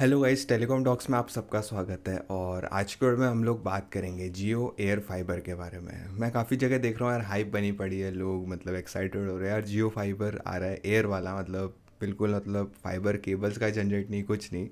Hello guys, telecom talks में आप सबका स्वागत है। और आज के वर्ड में हम लोग बात करेंगे जियो एयर फाइबर के बारे में। मैं काफ़ी जगह देख रहा हूँ यार, हाइप बनी पड़ी है, लोग मतलब एक्साइटेड हो रहे हैं यार। जियो फाइबर आ रहा है एयर वाला, मतलब बिल्कुल मतलब फाइबर केबल्स का झंझट नहीं, कुछ नहीं।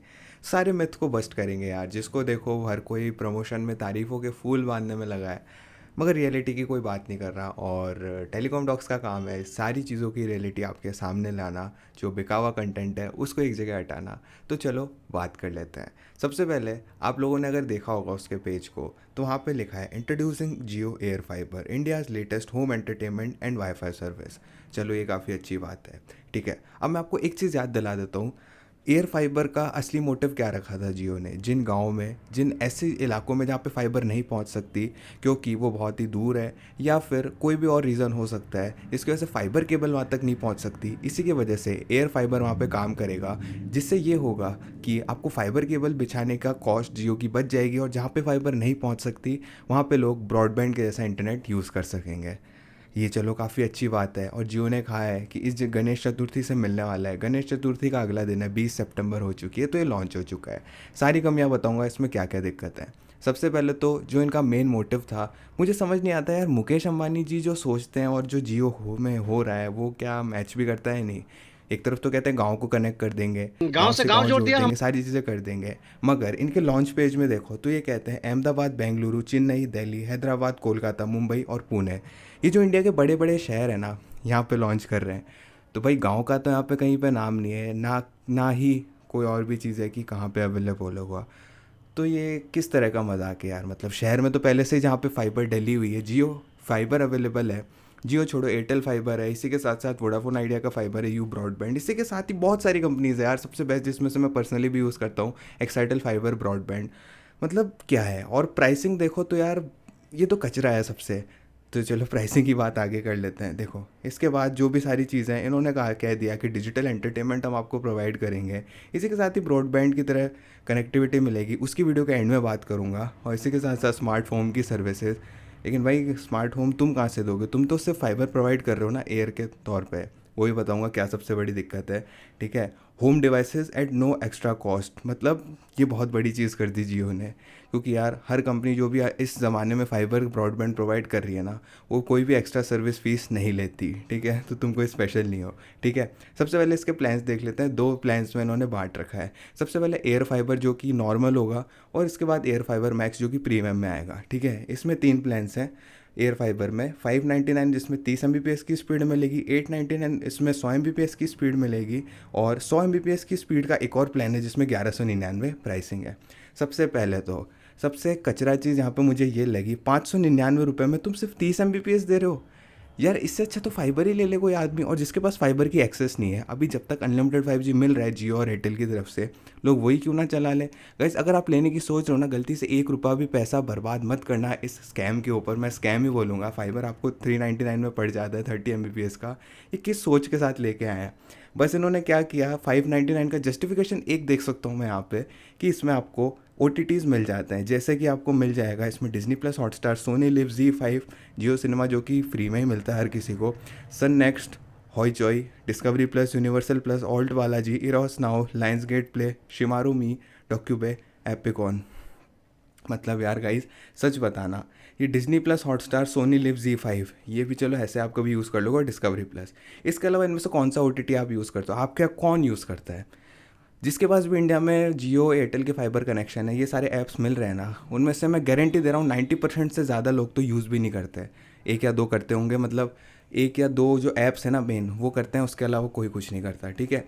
सारे मिथ को बस्ट करेंगे यार। जिसको देखो हर कोई प्रमोशन में तारीफ़ों के फूल बांधने में लगा है, मगर रियलिटी की कोई बात नहीं कर रहा। और टेलीकॉम टॉक्स का काम है सारी चीज़ों की रियलिटी आपके सामने लाना, जो बिका हुआ कंटेंट है उसको एक जगह हटाना। तो चलो बात कर लेते हैं। सबसे पहले आप लोगों ने अगर देखा होगा उसके पेज को, तो वहाँ पे लिखा है introducing Jio air fibre, India's latest home entertainment and wifi service. चलो ये काफ़ी अच्छी बात है, ठीक है। अब मैं आपको एक चीज़ याद दिला देता हूँ। एयर फाइबर का असली मोटिव क्या रखा था जियो ने? जिन गाँव में, जिन ऐसे इलाकों में जहाँ पे फाइबर नहीं पहुँच सकती क्योंकि वो बहुत ही दूर है, या फिर कोई भी और रीज़न हो सकता है जिसकी वजह से फ़ाइबर केबल वहाँ तक नहीं पहुँच सकती, इसी की वजह से एयर फाइबर वहाँ पे काम करेगा। जिससे ये होगा कि आपको फ़ाइबर केबल बिछाने का कॉस्ट जियो की बच जाएगी, और जहाँ पे फाइबर नहीं पहुँच सकती वहाँ पे लोग ब्रॉडबैंड के जैसा इंटरनेट यूज़ कर सकेंगे। ये चलो काफ़ी अच्छी बात है। और जियो ने कहा है कि इस गणेश चतुर्थी से मिलने वाला है। गणेश चतुर्थी का अगला दिन है, 20 सितंबर हो चुकी है, तो ये लॉन्च हो चुका है। सारी कमियां बताऊंगा इसमें क्या क्या दिक्कत है। सबसे पहले तो जो इनका मेन मोटिव था, मुझे समझ नहीं आता यार। मुकेश अंबानी जी जो सोचते हैं और जो जियो हो में हो रहा है, वो क्या मैच भी करता है? नहीं। एक तरफ तो कहते हैं गांव को कनेक्ट कर देंगे, गांव गांव से से गांव गांव जोड़ जोड़ दिया हम। देंगे, सारी चीज़ें कर देंगे। मगर इनके लॉन्च पेज में देखो तो ये कहते हैं अहमदाबाद, बेंगलुरु, चेन्नई, दिल्ली, हैदराबाद, कोलकाता, मुंबई और पुणे। ये जो इंडिया के बड़े बड़े शहर हैं ना, यहाँ पे लॉन्च कर रहे हैं। तो भाई गांव का तो यहाँ पे कहीं पे नाम नहीं है ना, ना ही कोई और भी चीज़ है कि कहाँ पे अवेलेबल होगा। तो ये किस तरह का मजाक है यार? मतलब शहर में तो पहले से ही जहाँ पे फाइबर डली हुई है, जियो फाइबर अवेलेबल है। जियो छोड़ो, एयरटेल फाइबर है, इसी के साथ साथ वोडाफोन आइडिया का फाइबर है, यू ब्रॉडबैंड, इसी के साथ ही बहुत सारी कंपनीज़ है यार। सबसे बेस्ट जिसमें से मैं पर्सनली भी यूज़ करता हूँ, एक्साइटल फाइबर ब्रॉडबैंड। मतलब क्या है? और प्राइसिंग देखो तो यार, ये तो कचरा है सबसे। तो चलो प्राइसिंग की बात आगे कर लेते हैं। देखो इसके बाद जो भी सारी चीज़ें हैं, इन्होंने कहा कह दिया कि डिजिटल एंटरटेनमेंट हम आपको प्रोवाइड करेंगे, इसी के साथ ही ब्रॉडबैंड की तरह कनेक्टिविटी मिलेगी, उसकी वीडियो के एंड में बात करूँगा। और इसी के साथ साथ स्मार्ट होम की सर्विसेज। लेकिन भाई स्मार्ट होम तुम कहाँ से दोगे? तुम तो सिर्फ फाइबर प्रोवाइड कर रहे हो ना एयर के तौर पे। वही बताऊँगा क्या सबसे बड़ी दिक्कत है, ठीक है। Home devices at no extra cost, मतलब ये बहुत बड़ी चीज़ कर दी जियो ने। क्योंकि यार हर कंपनी जो भी इस ज़माने में फाइबर ब्रॉडबैंड प्रोवाइड कर रही है ना, वो कोई भी एक्स्ट्रा सर्विस फीस नहीं लेती, ठीक है। तो तुम कोई स्पेशल नहीं हो, ठीक है। सबसे पहले इसके प्लान्स देख लेते हैं। दो प्लान्स में इन्होंने बांट रखा है। सबसे पहले एयर फाइबर जो कि नॉर्मल होगा, और इसके बाद एयर फाइबर मैक्स जो कि प्रीमियम में आएगा, ठीक है। इसमें तीन प्लान्स हैं। एयर फाइबर में 599 जिसमें 30 Mbps की स्पीड मिलेगी, 899 इसमें 100 Mbps की स्पीड मिलेगी, और 100 Mbps की स्पीड का एक और प्लान है जिसमें 1199 प्राइसिंग है। सबसे पहले तो सबसे कचरा चीज़ यहाँ पे मुझे ये लगी, 599 रुपये में तुम सिर्फ 30 Mbps दे रहे हो। यार इससे अच्छा तो फाइबर ही ले ले कोई आदमी। और जिसके पास फाइबर की एक्सेस नहीं है, अभी जब तक अनलिमिटेड 5G मिल रहा है जियो और एयरटेल की तरफ से, लोग वही क्यों ना चला लें। गाइस अगर आप लेने की सोच रहे हो ना, गलती से 1 रुपया भी पैसा बर्बाद मत करना इस स्कैम के ऊपर। मैं स्कैम ही बोलूँगा। फाइबर आपको 399 में पड़ जाता है 30 Mbps का। ये किस सोच के साथ लेके आए हैं? बस इन्होंने क्या किया, 599 का जस्टिफिकेशन एक देख सकता हूँ मैं यहाँ पे, कि इसमें आपको OTTs मिल जाते हैं। जैसे कि आपको मिल जाएगा इसमें Disney plus, Hotstar, Sony LIV, Z5, Jio cinema जो कि फ्री में ही मिलता है हर किसी को, Sun NXT, Hoichoi, Discovery Plus, Universal Plus, ALT Balaji, Eros Now, Lionsgate Play, Shemaroo Me, DocuBay, Epicon. मतलब यार गाइस सच बताना, ये Disney plus, Hotstar, Sony LIV, Z5, ये भी चलो ऐसे आप कभी यूज़ कर लोगे, और डिस्कवरी प्लस। इसके अलावा इनमें से कौन सा OTT आप यूज़ करते हो? आप क्या कौन यूज़ करता है? जिसके पास भी इंडिया में जियो एयरटेल के फाइबर कनेक्शन है, ये सारे ऐप्स मिल रहे हैं ना, उनमें से मैं गारंटी दे रहा हूँ 90% से ज़्यादा लोग तो यूज़ भी नहीं करते। एक या दो करते होंगे, मतलब एक या दो जो ऐप्स हैं ना मेन, वो करते हैं, उसके अलावा कोई कुछ नहीं करता, ठीक है।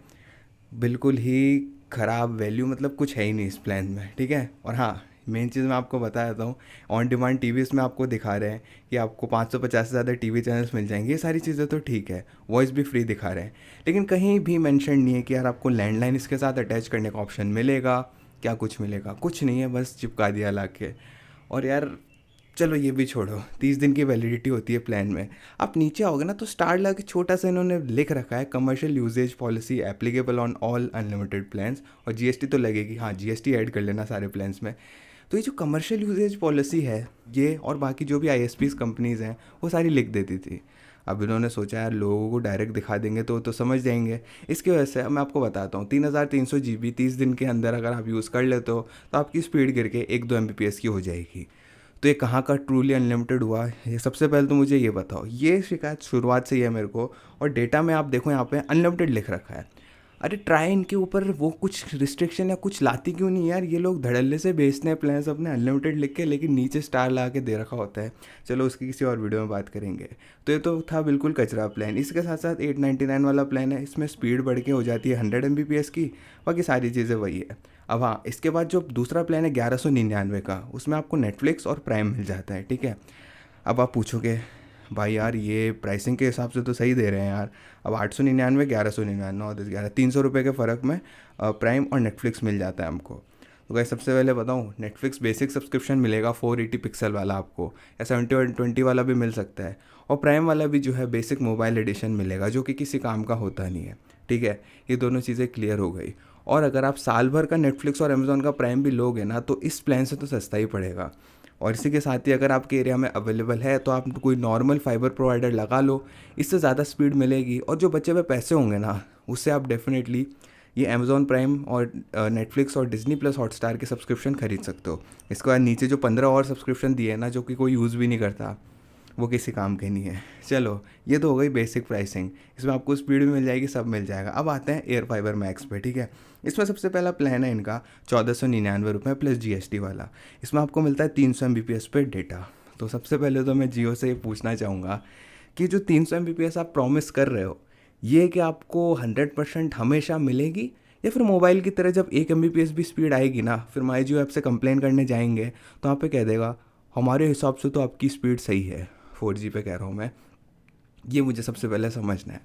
बिल्कुल ही ख़राब वैल्यू, मतलब कुछ है ही नहीं इस प्लान में, ठीक है। और हाँ, मेन चीज़ मैं आपको बता देता हूँ, ऑन डिमांड टीवी इसमें आपको दिखा रहे हैं कि आपको 550 से ज़्यादा टीवी चैनल्स मिल जाएंगे। ये सारी चीज़ें तो ठीक है, वॉइस भी फ्री दिखा रहे हैं, लेकिन कहीं भी मेंशन नहीं है कि यार आपको लैंडलाइन इसके साथ अटैच करने का ऑप्शन मिलेगा। क्या कुछ मिलेगा? कुछ नहीं है, बस चिपका दिया ला के। और यार चलो ये भी छोड़ो, 30 दिन की वैलिडिटी होती है प्लान में। आप नीचे आओगे ना तो स्टार लगा छोटा सा इन्होंने लिख रखा है, commercial usages policy applicable on all unlimited plans. और GST तो लगेगी, हाँ GST ऐड कर लेना सारे प्लान्स में। तो ये जो कमर्शियल यूजेज पॉलिसी है, ये और बाकी जो भी ISPs कंपनीज़ हैं वो सारी लिख देती थी। अब इन्होंने सोचा यार लोगों को डायरेक्ट दिखा देंगे तो समझ जाएंगे। इसकी वजह से मैं आपको बताता हूँ, 3300 GB 30 दिन के अंदर अगर आप यूज़ कर लेते हो तो आपकी स्पीड गिर के 1-2 MBps की हो जाएगी। तो ये कहाँ का ट्रूली अनलिमिटेड हुआ, ये सबसे पहले तो मुझे ये बताओ। ये शिकायत शुरुआत से ही है मेरे को, और डेटा में आप देखो यहाँ पे अनलिमिटेड लिख रखा है। अरे ट्राई इनके ऊपर वो कुछ रिस्ट्रिक्शन या कुछ लाती क्यों नहीं यार, ये लोग धड़ल्ले से बेचते हैं प्लान्स अपने अनलिमिटेड लिख के, लेकिन नीचे स्टार लगा के दे रखा होता है। चलो उसकी किसी और वीडियो में बात करेंगे। तो ये तो था बिल्कुल कचरा प्लान। इसके साथ साथ 899 वाला प्लान है, इसमें स्पीड बढ़ के हो जाती है 100 MBps की, बाकी सारी चीज़ें वही है। अब हाँ, इसके बाद जो दूसरा प्लान है 1199 का, उसमें आपको नेटफ्लिक्स और प्राइम मिल जाता है, ठीक है। अब आप पूछोगे भाई यार ये प्राइसिंग के हिसाब से तो सही दे रहे हैं यार। अब 899, 1199, 9, 10, 11, 300 रुपये के फ़र्क में प्राइम और नेटफ्लिक्स मिल जाता है हमको। तो गाइस सबसे पहले बताऊँ, नेटफ्लिक्स बेसिक सब्सक्रिप्शन मिलेगा 480 पिक्सल वाला आपको, या 70/20 वाला भी मिल सकता है। और प्राइम वाला भी जो है बेसिक मोबाइल एडिशन मिलेगा, जो कि किसी काम का होता नहीं है, ठीक है। ये दोनों चीज़ें क्लियर हो गई। और अगर आप साल भर का नेटफ्लिक्स और अमेज़ॉन का प्राइम भी लोगे ना, तो इस प्लान से तो सस्ता ही पड़ेगा। और इसी के साथ ही अगर आपके एरिया में अवेलेबल है तो आप कोई नॉर्मल फाइबर प्रोवाइडर लगा लो, इससे ज़्यादा स्पीड मिलेगी। और जो बचे हुए पैसे होंगे ना, उससे आप डेफिनेटली ये अमेज़ॉन प्राइम और नेटफ्लिक्स और डिज़नी प्लस हॉटस्टार के सब्सक्रिप्शन खरीद सकते हो। इसके बाद नीचे जो 15 और सब्सक्रिप्शन दिए हैं ना, जो कि कोई यूज़ भी नहीं करता, वो किसी काम के नहीं है। चलो ये तो हो गई बेसिक प्राइसिंग, इसमें आपको स्पीड भी मिल जाएगी, सब मिल जाएगा। अब आते हैं एयर फाइबर मैक्स पे, ठीक है। इसमें सबसे पहला प्लान है इनका 1499 प्लस GST वाला। इसमें आपको मिलता है 300 MBps पे डेटा। तो सबसे पहले तो मैं जियो से ये पूछना चाहूँगा कि जो 300 MBps आप प्रॉमिस कर रहे हो, ये कि आपको 100% हमेशा मिलेगी, या फिर मोबाइल की तरह जब 1 MBps भी स्पीड आएगी ना, फिर माई जियो ऐप से कंप्लेन करने जाएंगे तो आप पे कह देगा हमारे हिसाब से तो आपकी स्पीड सही है, 4G पे कह रहा हूँ मैं। ये मुझे सबसे पहले समझना है,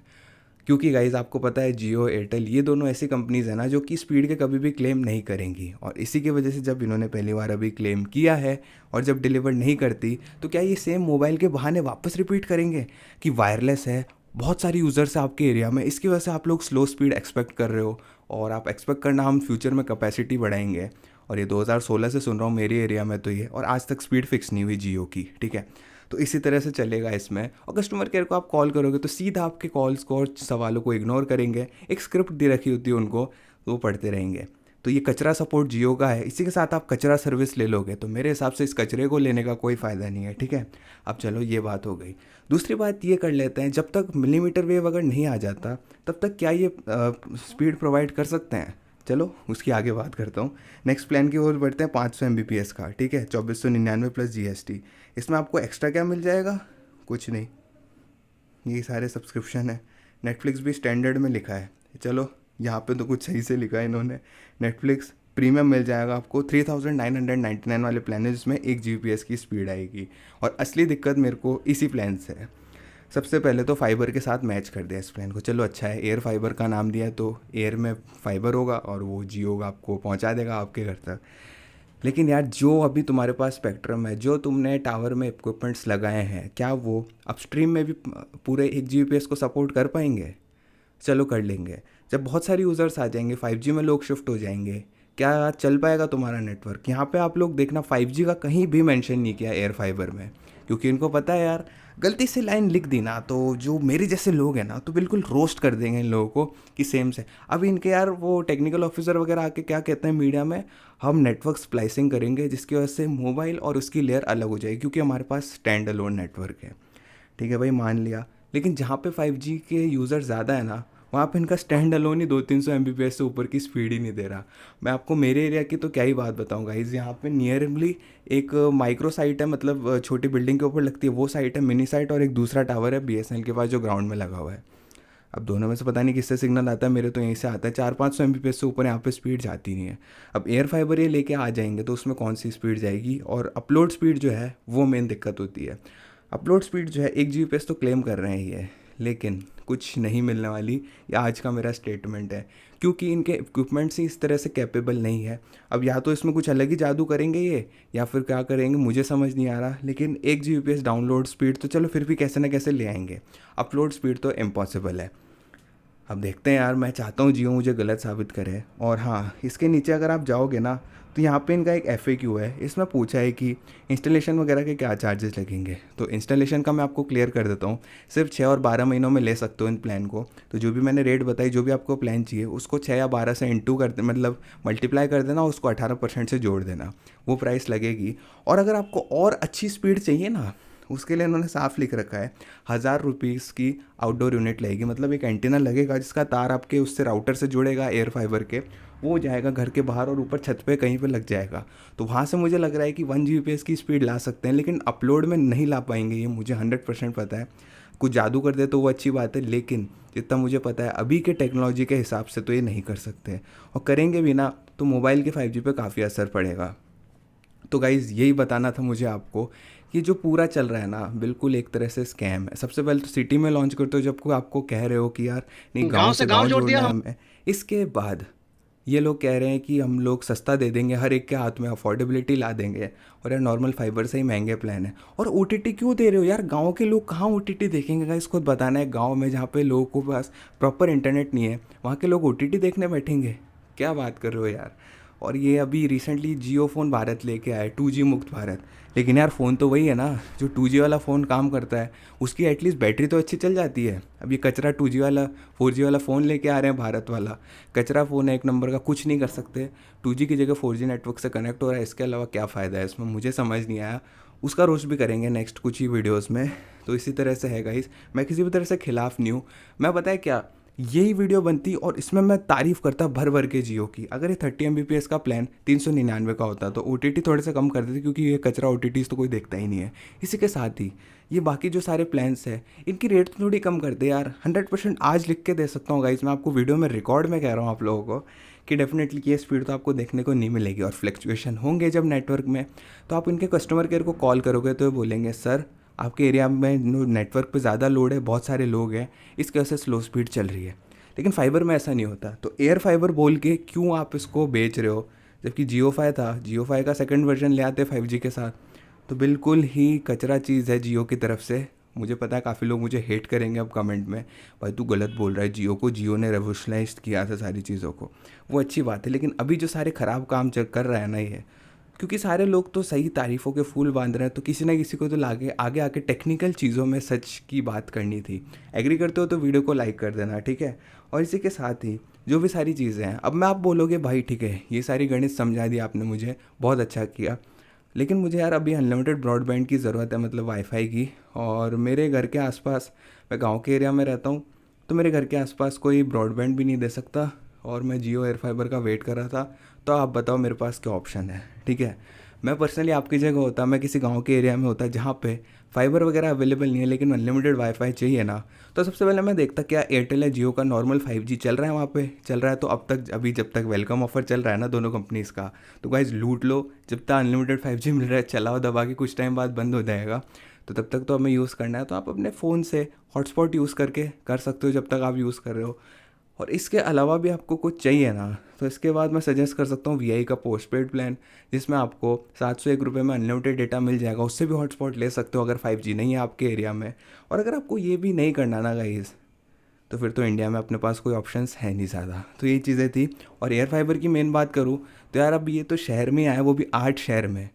क्योंकि गाइज़ आपको पता है जियो एयरटेल ये दोनों ऐसी कंपनीज़ हैं ना जो कि स्पीड के कभी भी क्लेम नहीं करेंगी। और इसी की वजह से जब इन्होंने पहली बार अभी क्लेम किया है और जब डिलीवर नहीं करती, तो क्या ये सेम मोबाइल के बहाने वापस रिपीट करेंगे कि वायरलेस है, बहुत सारी यूज़र्स है आपके एरिया में, इसकी वजह से आप लोग स्लो स्पीड एक्सपेक्ट कर रहे हो, और आप एक्सपेक्ट करना हम फ्यूचर में कैपेसिटी बढ़ाएंगे। और ये 2016 से सुन रहा हूँ मेरे एरिया में तो ये, और आज तक स्पीड फिक्स नहीं हुई जियो की, ठीक है। तो इसी तरह से चलेगा इसमें। और कस्टमर केयर को आप कॉल करोगे तो सीधा आपके कॉल्स को और सवालों को इग्नोर करेंगे, एक स्क्रिप्ट दे रखी होती है उनको, तो वो पढ़ते रहेंगे। तो ये कचरा सपोर्ट जियो का है, इसी के साथ आप कचरा सर्विस ले लोगे, तो मेरे हिसाब से इस कचरे को लेने का कोई फ़ायदा नहीं है, ठीक है। अब चलो ये बात हो गई। दूसरी बात ये कर लेते हैं, जब तक मिलीमीटर वेव अगर नहीं आ जाता तब तक क्या ये स्पीड प्रोवाइड कर सकते हैं? चलो उसकी आगे बात करता हूँ। नेक्स्ट प्लान की ओर बढ़ते हैं, 500 MBps का, ठीक है, 2499 प्लस GST। इसमें आपको एक्स्ट्रा क्या मिल जाएगा? कुछ नहीं, ये सारे सब्सक्रिप्शन है। नेटफ्लिक्स भी स्टैंडर्ड में लिखा है, चलो यहाँ पे तो कुछ सही से लिखा है इन्होंने। नेटफ्लिक्स प्रीमियम मिल जाएगा आपको 3999 वाले प्लान है, जिसमें 1 Gbps की स्पीड आएगी। और असली दिक्कत मेरे को इसी प्लान से है। सबसे पहले तो फाइबर के साथ मैच कर दिया इस प्लान को, चलो अच्छा है, एयर फाइबर का नाम दिया तो एयर में फाइबर होगा और वो जियो आपको पहुंचा देगा आपके घर तक। लेकिन यार जो अभी तुम्हारे पास स्पेक्ट्रम है, जो तुमने टावर में इक्विपमेंट्स लगाए हैं, क्या वो अपस्ट्रीम में भी पूरे 1 Gbps को सपोर्ट कर पाएंगे? चलो कर लेंगे, जब बहुत सारी यूज़र्स आ जाएंगे, 5G में लोग शिफ्ट हो जाएंगे, क्या चल पाएगा तुम्हारा नेटवर्क? यहाँ पे आप लोग देखना 5G का कहीं भी मेंशन नहीं किया एयर फाइबर में, क्योंकि इनको पता है यार गलती से लाइन लिख दी ना तो जो मेरे जैसे लोग हैं ना तो बिल्कुल रोस्ट कर देंगे इन लोगों को कि सेम से। अब इनके यार वो टेक्निकल ऑफिसर वगैरह आके क्या कहते हैं मीडिया में, हम नेटवर्क स्प्लाइसिंग करेंगे जिसकी वजह से मोबाइल और उसकी लेयर अलग हो जाएगी, क्योंकि हमारे पास स्टैंड अलोन नेटवर्क है। ठीक है भाई, मान लिया, लेकिन जहाँ पे 5G के यूज़र ज़्यादा है ना, वहाँ पे इनका स्टैंड अलोन ही 200-300 MBps से ऊपर की स्पीड ही नहीं दे रहा। मैं आपको मेरे एरिया की तो क्या ही बात बताऊँ गाइस, यहाँ पे नियरली एक माइक्रो साइट है, मतलब छोटी बिल्डिंग के ऊपर लगती है वो साइट है, मिनी साइट, और एक दूसरा टावर है BSNL के पास जो ग्राउंड में लगा हुआ है। अब दोनों में से पता नहीं किससे सिग्नल आता है, मेरे तो यहीं से आता है। 400-500 MBps से ऊपर यहाँ पे स्पीड जाती नहीं है। अब एयर फाइबर ये लेके आ जाएंगे तो उसमें कौन सी स्पीड जाएगी, और अपलोड स्पीड जो है वो मेन दिक्कत होती है। अपलोड स्पीड जो है 1 Gbps तो क्लेम कर रहे हैं ये, लेकिन कुछ नहीं मिलने वाली, ये आज का मेरा स्टेटमेंट है, क्योंकि इनके इक्विपमेंट्स ही इस तरह से कैपेबल नहीं है। अब या तो इसमें कुछ अलग ही जादू करेंगे ये, या फिर क्या करेंगे मुझे समझ नहीं आ रहा। लेकिन 1 Gbps डाउनलोड स्पीड तो चलो फिर भी कैसे ना कैसे ले आएंगे, अपलोड स्पीड तो इम्पॉसिबल है। अब देखते हैं यार, मैं चाहता हूँ जियो मुझे गलत साबित करे। और हाँ, इसके नीचे अगर आप जाओगे ना तो यहाँ पे इनका एक FAQ है, इसमें पूछा है कि इंस्टॉलेशन वगैरह के क्या चार्जेस लगेंगे। तो इंस्टॉलेशन का मैं आपको क्लियर कर देता हूँ, सिर्फ 6 और 12 महीनों में ले सकते हो इन प्लान को। तो जो भी मैंने रेट बताई, जो भी आपको प्लान चाहिए उसको 6 या 12 से इंटू कर दे, मतलब मल्टीप्लाई कर देना, उसको 18% से जोड़ देना, वो प्राइस लगेगी। और अगर आपको और अच्छी स्पीड चाहिए ना, उसके लिए उन्होंने साफ लिख रखा है 1000 रुपीज़ की आउटडोर यूनिट लगेगी। मतलब एक एंटीना लगेगा जिसका तार आपके उससे राउटर से जुड़ेगा एयर फाइबर के, वो जाएगा घर के बाहर और ऊपर छत पे कहीं पे लग जाएगा। तो वहाँ से मुझे लग रहा है कि 1 Gbps की स्पीड ला सकते हैं, लेकिन अपलोड में नहीं ला पाएंगे, ये मुझे 100% पता है। कुछ जादू कर दे तो वो अच्छी बात है, लेकिन जितना मुझे पता है अभी के टेक्नोलॉजी के हिसाब से तो ये नहीं कर सकते। और करेंगे भी ना तो मोबाइल के 5G पे काफ़ी असर पड़ेगा। तो गाइज़ यही बताना था मुझे आपको कि जो पूरा चल रहा है ना, बिल्कुल एक तरह से स्कैम है। सबसे पहले तो सिटी में लॉन्च करते हो जब को आपको कह रहे हो कि यार नहीं, गांव गांव से से गांव गांव जोड़ दिया जोड़ना है हम। हमें। इसके बाद ये लोग कह रहे हैं कि हम लोग सस्ता दे देंगे, हर एक के हाथ में अफोर्डेबिलिटी ला देंगे। और यार नॉर्मल फाइबर से ही महंगे प्लान है। और OTT क्यों दे रहे हो यार? गांव के लोग कहाँ OTT देखेंगे गाइस? खुद बताना है, गांव में जहाँ पे लोगों को पास प्रॉपर इंटरनेट नहीं है, वहाँ के लोग OTT देखने बैठेंगे? क्या बात कर रहे हो यार? और ये अभी रिसेंटली जियो फ़ोन भारत लेके आए, 2G मुक्त भारत। लेकिन यार फ़ोन तो वही है ना जो 2G वाला फ़ोन काम करता है, उसकी एटलीस्ट बैटरी तो अच्छी चल जाती है। अब ये कचरा 2G वाला 4G वाला फ़ोन लेके आ रहे हैं भारत वाला, कचरा फ़ोन है एक नंबर का, कुछ नहीं कर सकते। 2G की जगह 4G नेटवर्क से कनेक्ट हो रहा है, इसके अलावा क्या फ़ायदा है इसमें? मुझे समझ नहीं आया। उसका रोस्ट भी करेंगे नेक्स्ट कुछ ही वीडियोज़ में। तो इसी तरह से है गाइस, मैं किसी भी तरह से ख़िलाफ़ नहीं हूँ। मैं पता है क्या, यही वीडियो बनती और इसमें मैं तारीफ़ करता भर भर के जियो की। अगर ये 30 Mbps का प्लान 399 का होता तो OTT थोड़े से कम कर देते, क्योंकि ये कचरा OTTs तो कोई देखता ही नहीं है। इसी के साथ ही ये बाकी जो सारे प्लान्स हैं इनकी रेट तो थोड़ी कम कर दे यार। 100% आज लिख के दे सकता हूँ गाइस, मैं आपको वीडियो में रिकॉर्ड में कह रहा हूँ आप लोगों को कि डेफिनेटली ये स्पीड तो आपको देखने को नहीं मिलेगी। और फ्लक्चुएशन होंगे जब नेटवर्क में, तो आप इनके कस्टमर केयर को कॉल करोगे तो ये बोलेंगे सर आपके एरिया में नेटवर्क पे ज़्यादा लोड है, बहुत सारे लोग हैं, इसकी वजह से स्लो स्पीड चल रही है। लेकिन फाइबर में ऐसा नहीं होता। तो एयर फाइबर बोल के क्यों आप इसको बेच रहे हो? जबकि जियोफाई था, जियोफाई का सेकंड वर्जन ले आते 5G के साथ। तो बिल्कुल ही कचरा चीज़ है जियो की तरफ से। मुझे पता है काफ़ी लोग मुझे हेट करेंगे अब कमेंट में, भाई तू गलत बोल रहा है जियो को, जियो ने रेवोल्यूशनाइज किया था सारी चीज़ों को। वो अच्छी बात है, लेकिन अभी जो सारे ख़राब काम कर रहा है ना ये, क्योंकि सारे लोग तो सही तारीफ़ों के फूल बांध रहे हैं, तो किसी ना किसी को तो लागे आगे आके टेक्निकल चीज़ों में सच की बात करनी थी। एग्री करते हो तो वीडियो को लाइक कर देना, ठीक है? और इसी के साथ ही जो भी सारी चीज़ें हैं, अब मैं आप बोलोगे भाई ठीक है ये सारी गणित समझा दी आपने मुझे, बहुत अच्छा किया, लेकिन मुझे यार अभी अनलिमिटेड ब्रॉडबैंड की ज़रूरत है, मतलब वाईफाई की। और मेरे घर के आसपास, मैं गांव के एरिया में रहता हूँ, तो मेरे घर के आसपास कोई ब्रॉडबैंड भी नहीं दे सकता। और मैं जियो एयर फाइबर का वेट कर रहा था। तो आप बताओ मेरे पास क्या ऑप्शन है? ठीक है, मैं पर्सनली आपकी जगह होता, मैं किसी गांव के एरिया में होता जहाँ पे फाइबर वगैरह अवेलेबल नहीं है लेकिन अनलिमिटेड वाईफाई चाहिए ना, तो सबसे पहले मैं देखता क्या एयरटेल या जियो का नॉर्मल 5G चल रहा है वहाँ पे, चल रहा है तो अब तक, अभी जब तक वेलकम ऑफर चल रहा है ना दोनों कंपनीज़ का, तो गाइज लूट लो। जब तक अनलिमिटेड 5G मिल रहा है चलाओ दबा के, कुछ टाइम बाद बंद हो जाएगा, तो तब तक तो हमें यूज़ करना है। तो आप अपने फ़ोन से हॉटस्पॉट यूज़ करके कर सकते हो जब तक आप यूज़ कर रहे हो। और इसके अलावा भी आपको कुछ चाहिए ना, तो इसके बाद मैं सजेस्ट कर सकता हूँ VI का पोस्ट पेड प्लान, जिसमें आपको 701 रुपये में अनलिमिटेड डेटा मिल जाएगा। उससे भी हॉटस्पॉट ले सकते हो अगर 5G नहीं है आपके एरिया में। और अगर आपको ये भी नहीं करना ना गाइस, तो फिर तो इंडिया में अपने पास कोई ऑप्शंस है नहीं ज़्यादा। तो ये चीज़ें थी। और एयर फाइबर की मेन बात करूँ तो यार अब ये तो शहर में आया, वो भी 8 शहर में।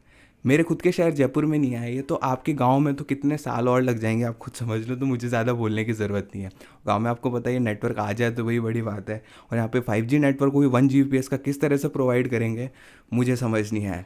मेरे खुद के शहर जयपुर में नहीं आया ये, तो आपके गांव में तो कितने साल और लग जाएंगे आप खुद समझ लो। तो मुझे ज़्यादा बोलने की ज़रूरत नहीं है। गांव में आपको पता है नेटवर्क आ जाए तो वही बड़ी बात है। और यहाँ पे 5G नेटवर्क को भी 1 Gbps का किस तरह से प्रोवाइड करेंगे मुझे समझ नहीं आया।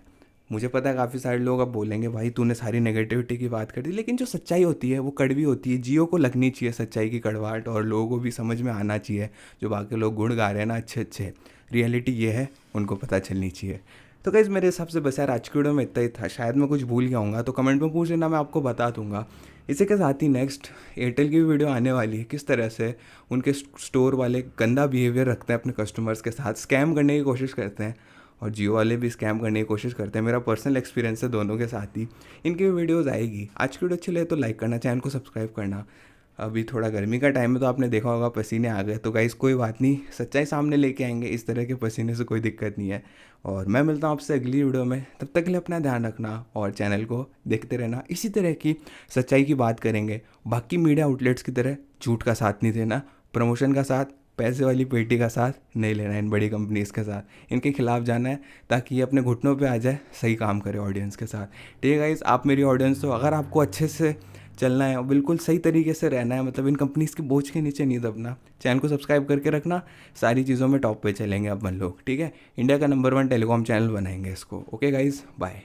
मुझे पता है काफ़ी सारे लोग अब बोलेंगे भाई तूने सारी नेगेटिविटी की बात कर दी, लेकिन जो सच्चाई होती है वो कड़वी होती है। जियो को लगनी चाहिए सच्चाई की कड़वाहट, और लोगों को भी समझ में आना चाहिए। जो बाकी लोग गुण गा रहे हैं ना अच्छे अच्छे, रियलिटी ये है उनको पता चलनी चाहिए। तो गाइज़ मेरे हिसाब से बस यार आज की वीडियो में इतना ही था। शायद मैं कुछ भूल गया हूँगा तो कमेंट में पूछ लेना, मैं आपको बता दूंगा। इसी के साथ ही नेक्स्ट एयरटेल की भी वीडियो आने वाली है, किस तरह से उनके स्टोर वाले गंदा बिहेवियर रखते हैं अपने कस्टमर्स के साथ, स्कैम करने की कोशिश करते हैं। और जियो वाले भी स्कैम करने की कोशिश करते हैं। मेरा पर्सनल एक्सपीरियंस है दोनों के साथ ही। इनकी भी वीडियोज़ आएगी। आज की वीडियो अच्छी लगे तो लाइक करना, चैनल को सब्सक्राइब करना। अभी थोड़ा गर्मी का टाइम है तो आपने देखा होगा पसीने आ गए, तो गाइस कोई बात नहीं, सच्चाई सामने लेके आएंगे। इस तरह के पसीने से कोई दिक्कत नहीं है। और मैं मिलता हूँ आपसे अगली वीडियो में, तब तक के लिए अपना ध्यान रखना और चैनल को देखते रहना। इसी तरह की सच्चाई की बात करेंगे, बाकी मीडिया आउटलेट्स की तरह झूठ का साथ नहीं देना, प्रमोशन का साथ पैसे वाली पेटी का साथ नहीं लेना है इन बड़ी कंपनीज़ के साथ, इनके खिलाफ जाना है ताकि ये अपने घुटनों पे आ जाए, सही काम करे ऑडियंस के साथ। ठीक है गाइस, आप मेरी ऑडियंस हो, अगर आपको अच्छे से चलना है और बिल्कुल सही तरीके से रहना है, मतलब इन कंपनीज़ के बोझ के नीचे नहीं दबना, चैनल को सब्सक्राइब करके रखना, सारी चीज़ों में टॉप पे चलेंगे अपन लोग। ठीक है, इंडिया का नंबर 1 टेलीकॉम चैनल बनाएंगे इसको। Okay guys, bye.